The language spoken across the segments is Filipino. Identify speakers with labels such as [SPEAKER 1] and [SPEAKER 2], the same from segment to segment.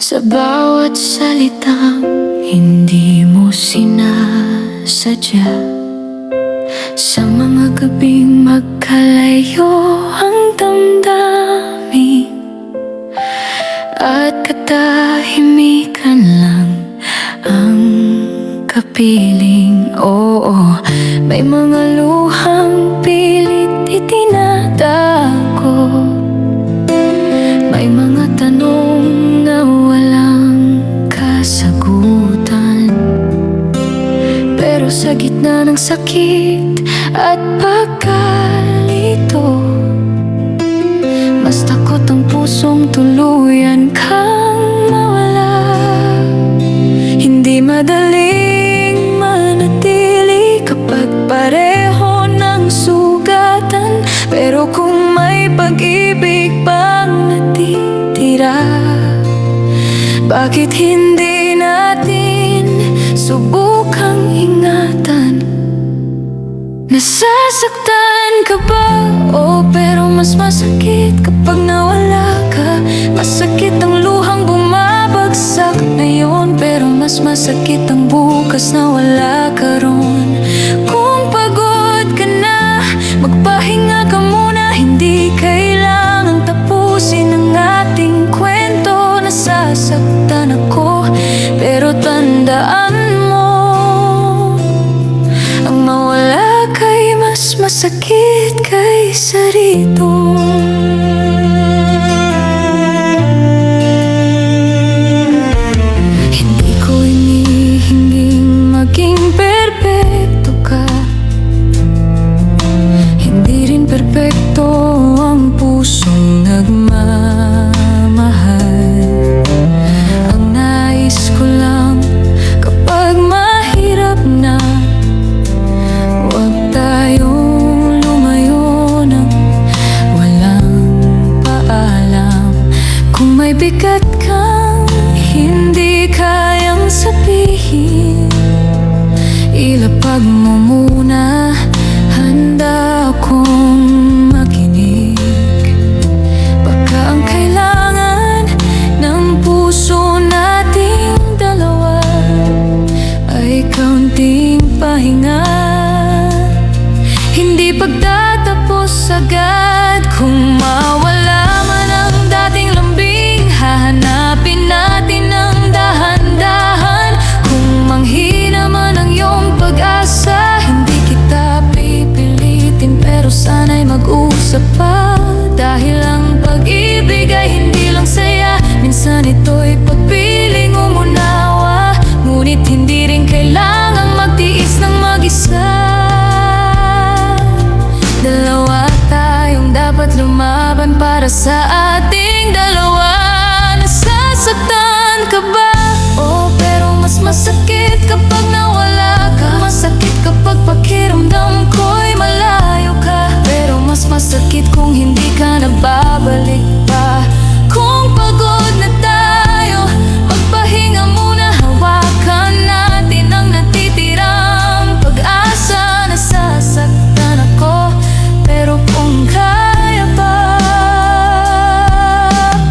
[SPEAKER 1] Sa bawat salitang hindi mo sinasadya, sa mga gabing magkalayo ang damdamin, at katahimikan lang ang kapiling. Oo, may mga luhang pilit itinatago, may mga tanong na walang kasagutan. Pero sa gitna ng sakit at pagkalito, mas takot ang pusong tuluyan kang mawala. Hindi madaling manatili kapag pareho ng sugatan, pero kung may pag-ibig pang natitira, bakit hindi natin subukang ingatan? Nasasaktan ka ba? Oh, pero mas masakit kapag nawala ka. Masakit ang luhang bumabagsak ngayon, pero mas masakit ang bukas na wala ka ron. Kung pagod ka na, magpahinga ka muna. Hindi kailangang tapusin ang ating kwento. Nasasaktan ako, pero tandaan mo, ang mawala kay mas masakit kaysa rito. Hindi ko hinihinging maging perpekto ka, hindi rin perpekto ang pusong nagmamahal. Ang nais ko lang kapag mahirap na, huwag tayong lumayo nang walang paalam. Kung may bigat kang hindi kayang sabihin, ilapag mo muna, handa akong makinig. Baka ang kailangan ng puso nating dalawa ay kaunting pahinga, hindi pagtatapos agad. Kung mawala man ang dating lambing, hahanapin natin ang dahan-dahan. Kung manghina man ang iyong pag-asa, hindi kita pipilitin, pero sana'y mag-usap pa. Dahil ang pag-ibig ay hindi lang saya, minsan ito'y pagpiling umunawa. Ngunit hindi rin kailangang magtiis ng mag-isa. Dalawa tayong dapat lumaban para sa ating dalawa. Nasasaktan ka ba? Oh, pero mas masakit kapag nawala ka. Masakit kapag pakiramdam ko'y malayo ka, pero mas masakit kung hindi ka nababalik pa. Kung pagod na tayo, magpahinga muna. Hawakan natin ang natitirang pag-asa. Nasasaktan ako, pero kung kaya pa,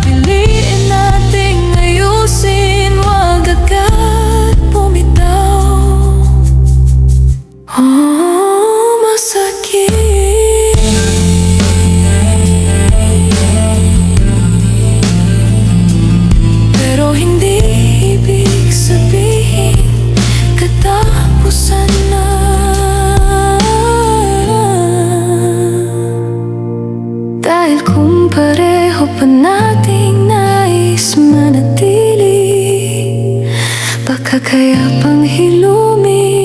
[SPEAKER 1] piliin nating ayusin, wag agad bumitaw. Oh, masakit, pero hindi ibig sabihin katapusan na. Dahil kung pareho pa nating nais manatili, baka kaya pang hilumi